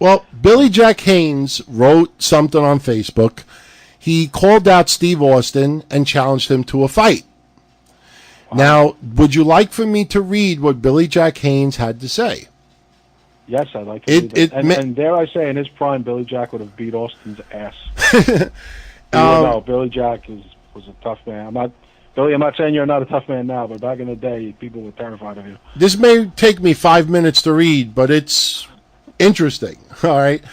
Well, Billy Jack Haynes wrote something on Facebook. He called out Steve Austin and challenged him to a fight. Wow. Now, would you like for me to read what Billy Jack Haynes had to say? Yes, I'd like to read it. And dare I say, in his prime, Billy Jack would have beat Austin's ass. No, Billy Jack was a tough man. Billy, I'm not saying you're not a tough man now, but back in the day, people were terrified of you. This may take me 5 minutes to read, but it's interesting. All right.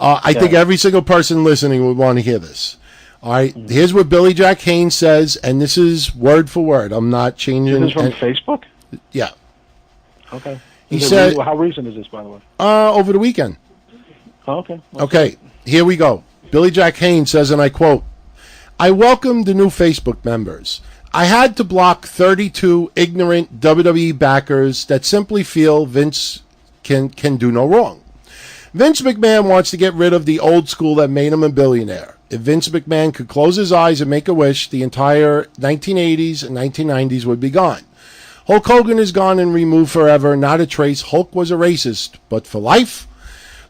I think every single person listening would want to hear this. All right. Mm-hmm. Here's what Billy Jack Haynes says, and this is word for word. I'm not changing. This is from Facebook? Yeah. Okay. He said, how recent is this, by the way? Over the weekend. Oh, okay. Okay. Here we go. Billy Jack Haynes says, and I quote, "I welcome the new Facebook members. I had to block 32 ignorant WWE backers that simply feel Vince can do no wrong. Vince McMahon wants to get rid of the old school that made him a billionaire. If Vince McMahon could close his eyes and make a wish, the entire 1980s and 1990s would be gone. Hulk Hogan is gone and removed forever, not a trace. Hulk was a racist, but for life?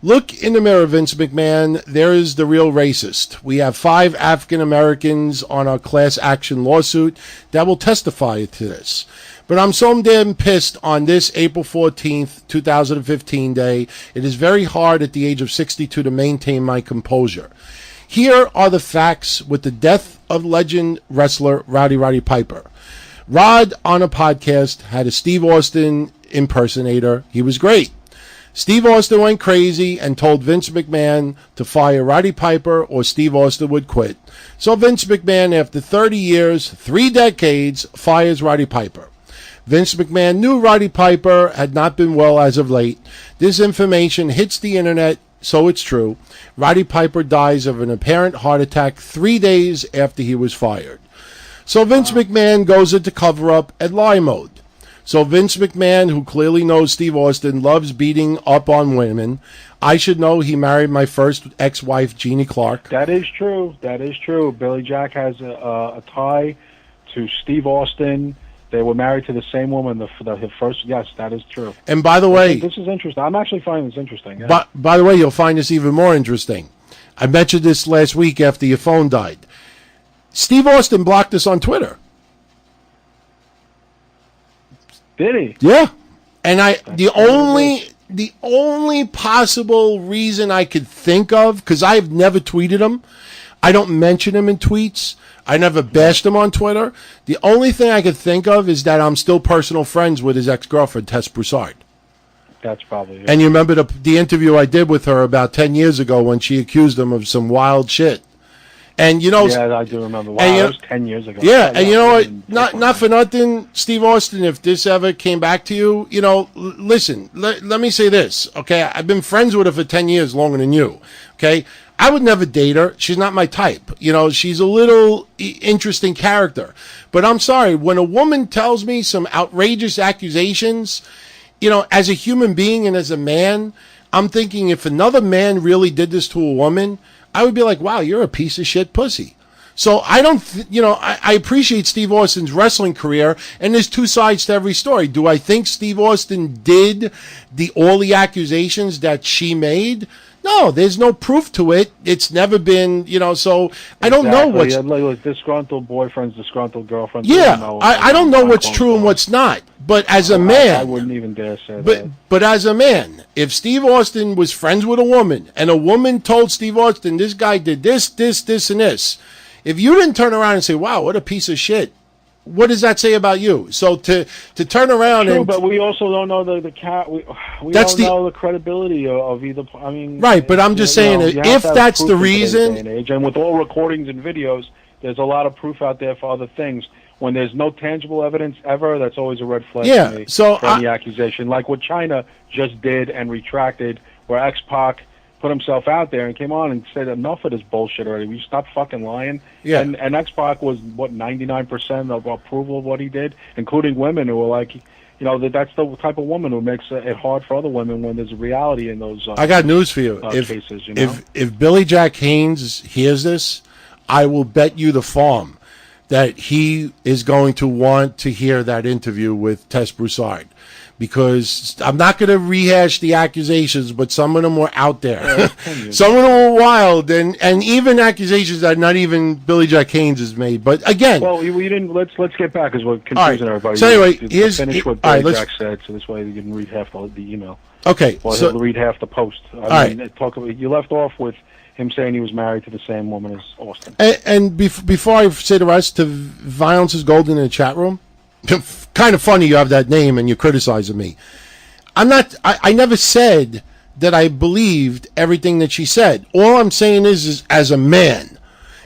Look in the mirror, Vince McMahon. There is the real racist. We have 5 African Americans on our class action lawsuit that will testify to this. But I'm so damn pissed on this April 14th, 2015 day. It is very hard at the age of 62 to maintain my composure. Here are the facts with the death of legend wrestler Roddy Piper. Rod, on a podcast, had a Steve Austin impersonator. He was great. Steve Austin went crazy and told Vince McMahon to fire Roddy Piper or Steve Austin would quit. So Vince McMahon, after 30 years, 3 decades, fires Roddy Piper. Vince McMahon knew Roddy Piper had not been well as of late. This information hits the internet, so it's true. Roddy Piper dies of an apparent heart attack 3 days after he was fired. So Vince McMahon goes into cover-up and lie mode. So Vince McMahon, who clearly knows Steve Austin, loves beating up on women. I should know he married my first ex-wife, Jeannie Clark. That is true. That is true. Billy Jack has a tie to Steve Austin. They were married to the same woman. The first, yes, that is true. And by the way, this is interesting. I'm actually finding this interesting. Yeah. By the way, you'll find this even more interesting. I mentioned this last week after your phone died. Steve Austin blocked us on Twitter. Did he? Yeah. And the only possible reason I could think of, because I've never tweeted him, I don't mention him in tweets, I never bashed him on Twitter. The only thing I could think of is that I'm still personal friends with his ex-girlfriend, Tess Broussard. That's probably it. And you remember the interview I did with her about 10 years ago when she accused him of some wild shit. And you know, yeah, I do remember. Wow, that was 10 years ago. Yeah, and you know what? Not for nothing, Steve Austin. If this ever came back to you, you know, listen. Let me say this, okay? I've been friends with her for 10 years, longer than you. Okay, I would never date her. She's not my type. You know, she's a little interesting character. But I'm sorry, when a woman tells me some outrageous accusations, you know, as a human being and as a man, I'm thinking if another man really did this to a woman, I would be like, wow, you're a piece of shit pussy. So I don't, I appreciate Steve Austin's wrestling career, and there's 2 sides to every story. Do I think Steve Austin did all the accusations that she made? No, there's no proof to it. It's never been, so I don't know what's... Like disgruntled boyfriends, disgruntled girlfriends. Yeah, I don't know what's true and what's not. But as a man... I wouldn't even dare say that. But as a man, if Steve Austin was friends with a woman, and a woman told Steve Austin, this guy did this, and this, if you didn't turn around and say, wow, what a piece of shit, what does that say about you? So to turn around True, and... but we also don't know we don't know the credibility of either... I mean... Right, but I'm just saying, if that's the reason... And with all recordings and videos, there's a lot of proof out there for other things. When there's no tangible evidence ever, that's always a red flag to me for any accusation. Like what China just did and retracted, where X-Pac put himself out there and came on and said, enough of this bullshit already. We stop fucking lying. Yeah. And X-Pac was, 99% of approval of what he did, including women who were like, that's the type of woman who makes it hard for other women when there's a reality in those I got news for you. Cases. If Billy Jack Haynes hears this, I will bet you the farm that he is going to want to hear that interview with Tess Broussard. because I'm not going to rehash the accusations, but some of them were out there. Some of them were wild, and even accusations that not even Billy Jack Haynes has made. But again, well, we didn't. Let's get back because we're confusing everybody. So anyway, finish what Billy Jack said, so this way you can read half the email. Okay, or so he'll read half the post. I mean, talk about, you left off with him saying he was married to the same woman as Austin. And before I say the rest, to Violence is Golden in the chat room. Kind of funny you have that name and you're criticizing me. I never said that I believed everything that she said. All I'm saying is as a man,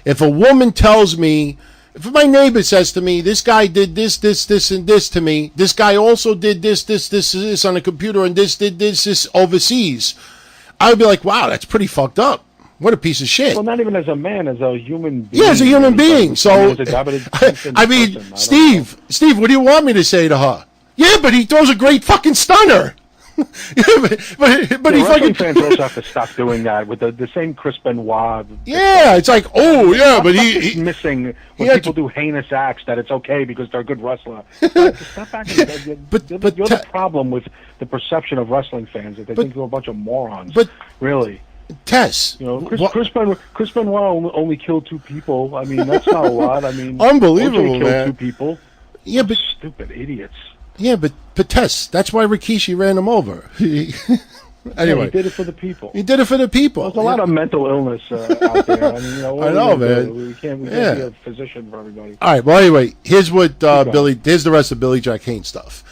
if a woman tells me, if my neighbor says to me, this guy did this, and this to me, this guy also did this on the computer, and this did this overseas, I would be like, wow, that's pretty fucked up. What a piece of shit. Well, not even as a man, as a human being. Yeah, as a human being. So, I mean, Steve, what do you want me to say to her? Yeah, but he throws a great fucking stunner. but he fucking fans also have to stop doing that with the same Chris Benoit. Yeah, it's like, oh yeah, but he's missing when people do heinous acts that it's okay because they're a good wrestler. Step back. But you're the problem with the perception of wrestling fans that they think you're a bunch of morons. But really. Tess, Chris Benoit only killed 2 people. I mean, that's not a lot. I mean, unbelievable, man. Killed 2 people. Yeah, but stupid idiots. Yeah, but Tess, that's why Rikishi ran him over. Anyway, he did it for the people. He did it for the people. There's a lot of mental illness out there. I mean, I know, man. We can't be a physician for everybody. All right. Well, anyway, here's what here's the rest of Billy Jack Haynes stuff.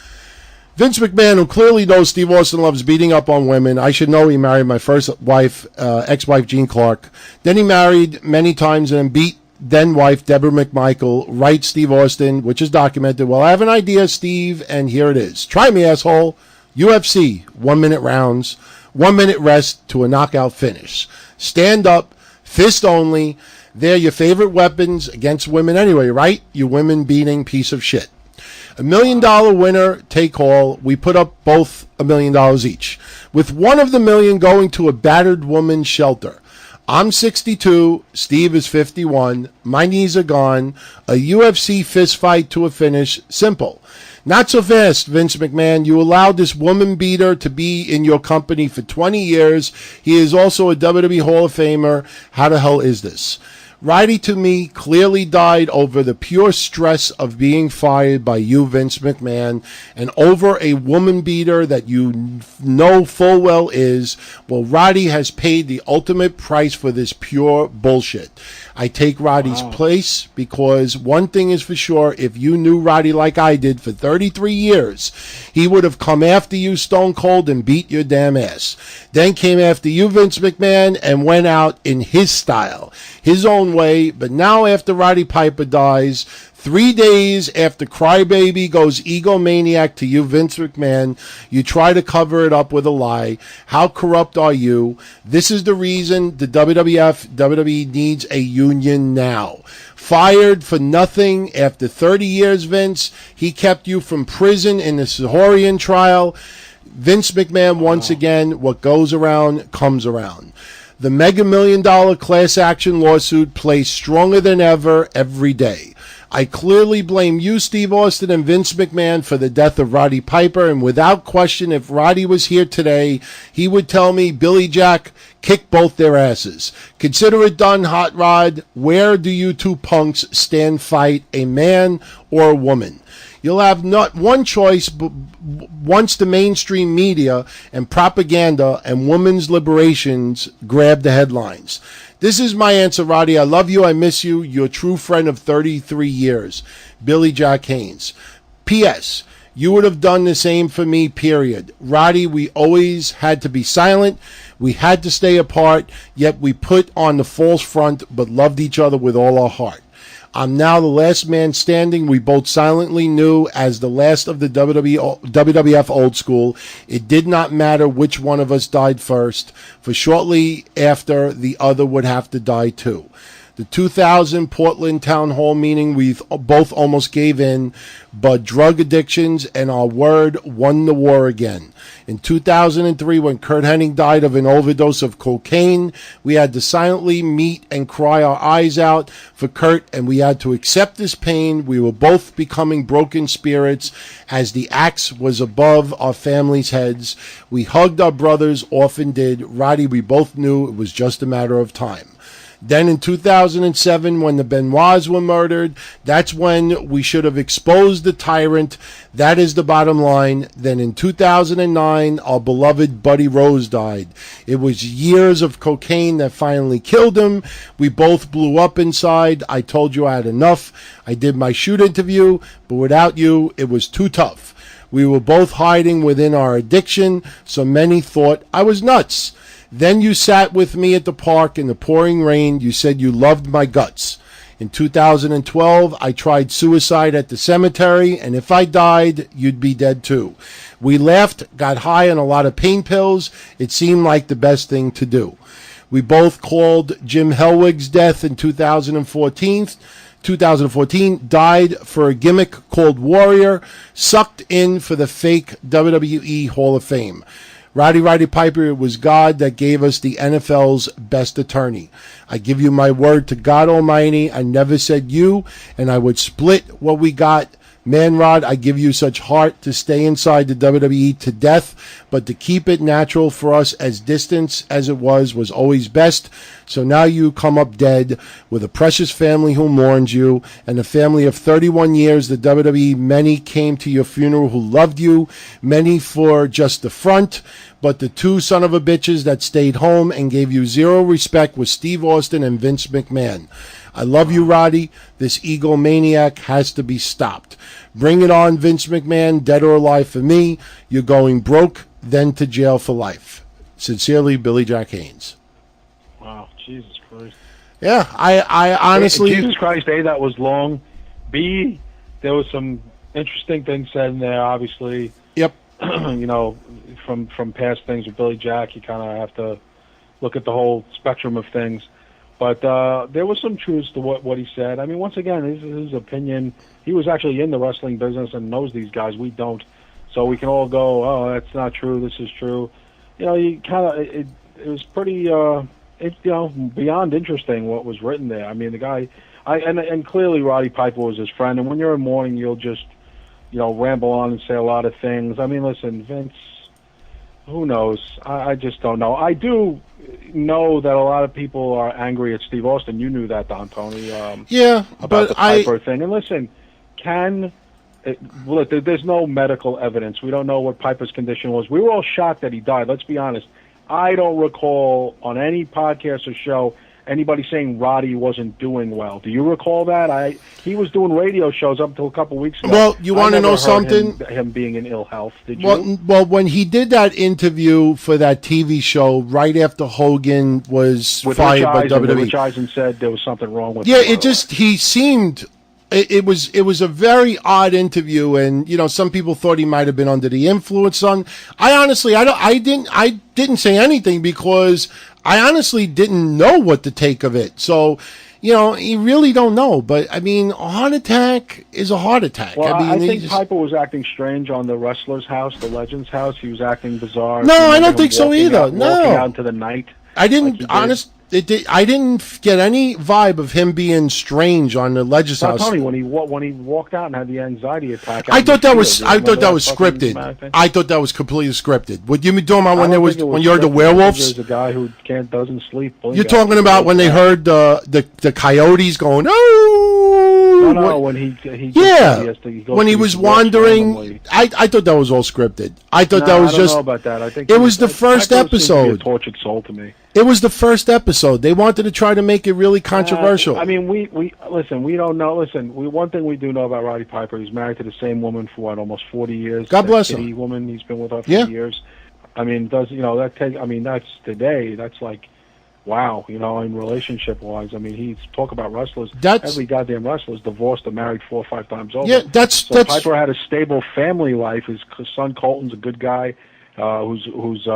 Vince McMahon, who clearly knows Steve Austin loves beating up on women. I should know he married my first wife, ex-wife Jean Clark. Then he married many times and beat then-wife Deborah McMichael. Right, Steve Austin, which is documented. Well, I have an idea, Steve, and here it is. Try me, asshole. UFC, 1-minute rounds, 1-minute rest to a knockout finish. Stand up, fist only. They're your favorite weapons against women anyway, right? You women-beating piece of shit. $1 million winner take all. We put up both $1 million each, with one of the $1 million going to a battered woman's shelter. I'm 62. Steve is 51. My knees are gone. A UFC fist fight to a finish. Simple. Not so fast, Vince McMahon. You allowed this woman beater to be in your company for 20 years. He is also a WWE Hall of Famer. How the hell is this? Roddy, to me, clearly died over the pure stress of being fired by you, Vince McMahon, and over a woman beater that you know full well is. Well, Roddy has paid the ultimate price for this pure bullshit. I take Roddy's place because one thing is for sure, if you knew Roddy like I did for 33 years, he would have come after you stone cold and beat your damn ass. Then came after you, Vince McMahon, and went out in his style, his own way. But now after Roddy Piper dies, 3 days after Crybaby goes egomaniac to you, Vince McMahon, you try to cover it up with a lie. How corrupt are you? This is the reason the WWE needs a union now. Fired for nothing after 30 years, Vince. He kept you from prison in the Sahorian trial. Vince McMahon, once again, what goes around comes around. The mega $1 million class action lawsuit plays stronger than ever every day. I clearly blame you, Steve Austin, and Vince McMahon for the death of Roddy Piper, and without question, if Roddy was here today, he would tell me, Billy Jack, kick both their asses. Consider it done, Hot Rod. Where do you two punks stand fight, a man or a woman? You'll have not one choice once the mainstream media and propaganda and women's liberations grab the headlines. This is my answer, Roddy. I love you. I miss you. You're a true friend of 33 years. Billy Jack Haynes. P.S. You would have done the same for me, period. Roddy, we always had to be silent. We had to stay apart, yet we put on the false front but loved each other with all our heart. I'm now the last man standing. We both silently knew as the last of the WWF old school. It did not matter which one of us died first, for shortly after the other would have to die too. The 2000 Portland Town Hall meeting, we both almost gave in, but drug addictions and our word won the war again. In 2003, when Kurt Hennig died of an overdose of cocaine, we had to silently meet and cry our eyes out for Kurt, and we had to accept this pain. We were both becoming broken spirits as the axe was above our families' heads. We hugged our brothers, often did. Roddy, we both knew it was just a matter of time. Then in 2007, when the Benoits were murdered, that's when we should have exposed the tyrant. That is the bottom line. Then in 2009, our beloved Buddy Rose died. It was years of cocaine that finally killed him. We both blew up inside. I told you I had enough. I did my shoot interview, but without you, it was too tough. We were both hiding within our addiction, so many thought I was nuts. Then you sat with me at the park in the pouring rain. You said you loved my guts. In 2012, I tried suicide at the cemetery, and if I died, you'd be dead too. We laughed, got high on a lot of pain pills. It seemed like the best thing to do. We both called Jim Hellwig's death in 2014, died for a gimmick called Warrior, sucked in for the fake WWE Hall of Fame. Roddy Piper, it was God that gave us the NFL's best attorney. I give you my word to God Almighty, I never said you, and I would split what we got. Man, Rod, I give you such heart to stay inside the WWE to death, but to keep it natural for us as distant as it was always best. So now you come up dead with a precious family who mourns you, and a family of 31 years, the WWE, many came to your funeral who loved you, many for just the front, but the two son of a bitches that stayed home and gave you zero respect was Steve Austin and Vince McMahon. I love you, Roddy. This egomaniac has to be stopped. Bring it on, Vince McMahon, dead or alive for me. You're going broke, then to jail for life. Sincerely, Billy Jack Haynes. Wow, Jesus Christ. Yeah, I honestly... Jesus Christ, A, that was long. B, there was some interesting things said in there, obviously. Yep. You know, from past things with Billy Jack, you kind of have to look at the whole spectrum of things. But there was some truth to what he said. I mean, once again, this is his opinion. He was actually in the wrestling business and knows these guys. We don't. So we can all go, oh, that's not true. This is true. You know, you kind of it was pretty, beyond interesting what was written there. I mean, the guy, and clearly Roddy Piper was his friend. And when you're in mourning, you'll just, ramble on and say a lot of things. I mean, listen, Vince, who knows? I just don't know. I do know that a lot of people are angry at Steve Austin. You knew that, Don Tony. About the Piper thing. And listen, there's no medical evidence. We don't know what Piper's condition was. We were all shocked that he died. Let's be honest. I don't recall on any podcast or show anybody saying Roddy wasn't doing well. Do you recall that? He was doing radio shows up until a couple weeks ago. Well, you want to know something? Him being in ill health. Did you? Well, when he did that interview for that TV show right after Hogan was fired by WWE, Rich Eisen said there was something wrong with him. Yeah, he seemed. It was a very odd interview, and some people thought he might have been under the influence. I honestly, I didn't say anything because I honestly didn't know what to take of it. So, you really don't know. But I mean, a heart attack is a heart attack. Well, I think Piper was acting strange on the Wrestler's House, the Legend's House. He was acting bizarre. No, I don't think so either. Walking out into the night. I didn't. I didn't get any vibe of him being strange on the Legend's House. Tony, when he walked out and had the anxiety attack. I thought that was scripted. I thought that was completely scripted. What you talking about when you heard the werewolves? There's a guy who doesn't sleep. You're talking about when they heard the coyotes going, oh. No, when he when he was wandering. I thought that was all scripted. I thought that was just. I don't know about that. I think it was the first episode. A tortured soul to me. It was the first episode. They wanted to try to make it really controversial. I mean, we listen. We don't know. Listen, one thing we do know about Roddy Piper. He's married to the same woman for almost 40 years. God bless him. Woman, he's been with her for years. I mean, that's today. That's like, wow. In relationship wise, I mean, he's talk about wrestlers. Every goddamn wrestler's divorced or married 4 or 5 times over. Yeah, that's Piper had a stable family life. His son Colton's a good guy, who's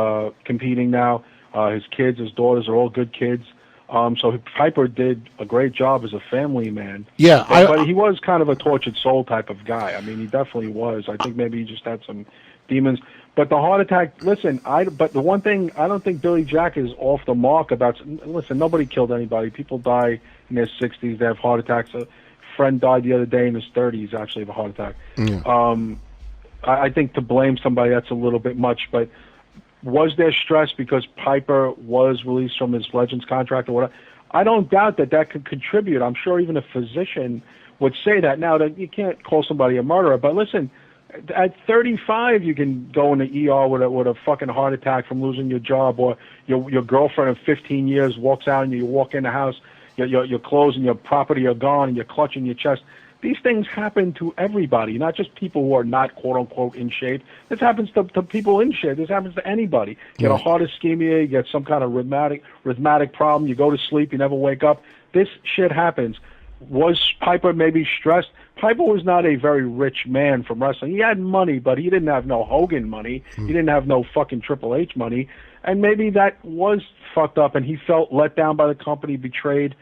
competing now. His kids, his daughters are all good kids. So Piper did a great job as a family man. Yeah, but he was kind of a tortured soul type of guy. I mean, he definitely was. I think maybe he just had some demons. But the heart attack, listen, but the one thing, I don't think Billy Jack is off the mark about, listen, nobody killed anybody. People die in their 60s. They have heart attacks. A friend died the other day in his 30s, actually, of a heart attack. Yeah. I think to blame somebody, that's a little bit much. But was there stress because Piper was released from his Legends contract or whatever? I don't doubt that could contribute. I'm sure even a physician would say that. Now, that you can't call somebody a murderer, but listen, at 35, you can go in the ER with a fucking heart attack from losing your job, or your girlfriend of 15 years walks out and you walk in the house, your clothes and your property are gone, and you're clutching your chest. These things happen to everybody, not just people who are not quote-unquote in shape. This happens to people in shape. This happens to anybody. You get a heart ischemia, you get some kind of rheumatic problem, you go to sleep, you never wake up. This shit happens. Was Piper maybe stressed? Piper was not a very rich man from wrestling. He had money, but he didn't have no Hogan money. He didn't have no fucking Triple H money. And maybe that was fucked up, and he felt let down by the company, betrayed.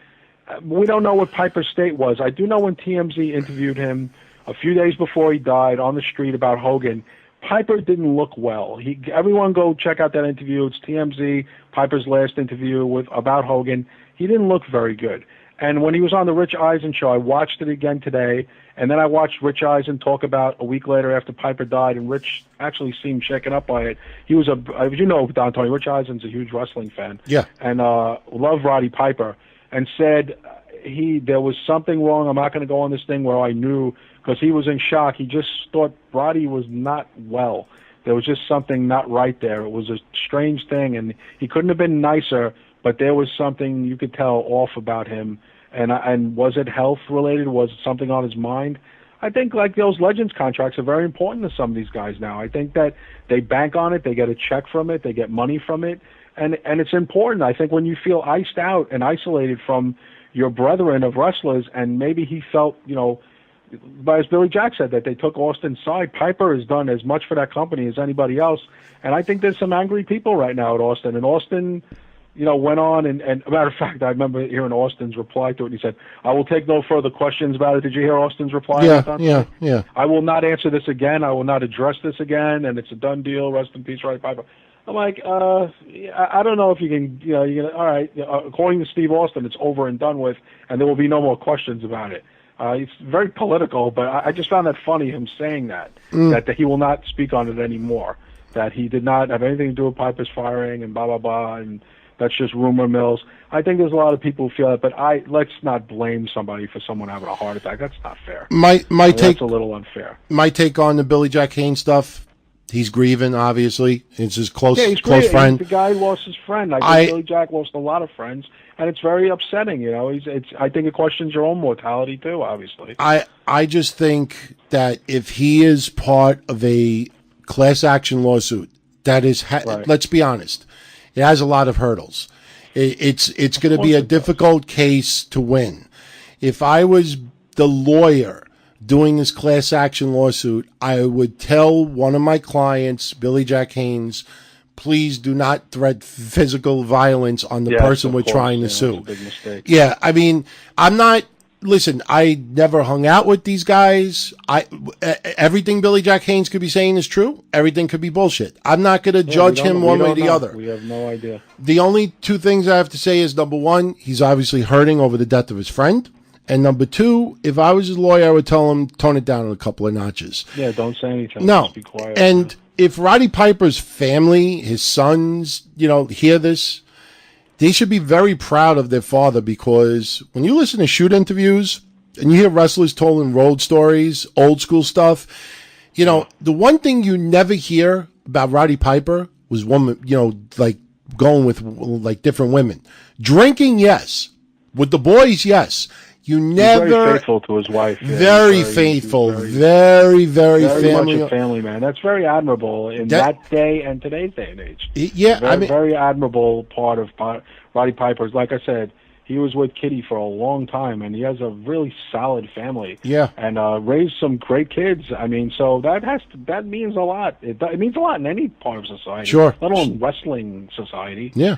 We don't know what Piper's state was. I do know when TMZ interviewed him a few days before he died on the street about Hogan, Piper didn't look well. Everyone go check out that interview. It's TMZ, Piper's last interview about Hogan. He didn't look very good. And when he was on the Rich Eisen show, I watched it again today, and then I watched Rich Eisen talk about a week later after Piper died, and Rich actually seemed shaken up by it. He was as you know, Don Tony, Rich Eisen's a huge wrestling fan. Yeah. And loved Roddy Piper, and said there was something wrong. I'm not going to go on this thing where I knew, because he was in shock. He just thought Roddy was not well. There was just something not right there. It was a strange thing, and he couldn't have been nicer, but there was something you could tell off about him. And was it health related? Was it something on his mind? I think like those Legends contracts are very important to some of these guys now. I think that they bank on it, they get a check from it, they get money from it, and it's important. I think when you feel iced out and isolated from your brethren of wrestlers, and maybe he felt, but as Billy Jack said, that they took Austin's side. Piper has done as much for that company as anybody else, and I think there's some angry people right now at Austin, and Austin, went on, and a matter of fact, I remember hearing Austin's reply to it, and he said, I will take no further questions about it. Did you hear Austin's reply? Yeah. I will not answer this again. I will not address this again, and it's a done deal. Rest in peace, Roddy Piper. I'm like, I don't know if you can, all right, according to Steve Austin, it's over and done with, and there will be no more questions about it. It's very political, but I just found that funny, him saying that he will not speak on it anymore, that he did not have anything to do with Piper's firing and blah, blah, blah, and that's just rumor mills. I think there's a lot of people who feel that, but let's not blame somebody for someone having a heart attack. That's not fair. That's a little unfair. My take on the Billy Jack Haynes stuff, he's grieving, obviously. It's his close friend. The guy lost his friend. I think Billy Jack lost a lot of friends, and it's very upsetting. I think it questions your own mortality, too, obviously. I just think that if he is part of a class action lawsuit, that is, right. Let's be honest, it has a lot of hurdles. It's going to be a difficult case to win. If I was the lawyer doing this class action lawsuit, I would tell one of my clients, Billy Jack Haynes, please do not threat physical violence on the person we're trying to sue. That's a big mistake. Yeah, I mean, listen, I never hung out with these guys. Everything Billy Jack Haynes could be saying is true. Everything could be bullshit. I'm not going to judge him one way or the other. We have no idea. The only two things I have to say is, number one, he's obviously hurting over the death of his friend. And number two, if I was his lawyer, I would tell him, tone it down a couple of notches. Yeah, don't say anything. No. Just be quiet. And if Roddy Piper's family, his sons, hear this, they should be very proud of their father, because when you listen to shoot interviews and you hear wrestlers telling road stories, old school stuff, the one thing you never hear about Roddy Piper was woman, like going with like different women. Drinking, yes. With the boys, yes. You never. He's very faithful to his wife. Yeah. Very faithful. Very family. Much a family man. That's very admirable in that day and today's day and age. Yeah, very admirable part of Roddy Piper's. Like I said, he was with Kitty for a long time, and he has a really solid family. Yeah, and raised some great kids. I mean, so that means a lot. It means a lot in any part of society. Sure. Let alone wrestling society. Yeah.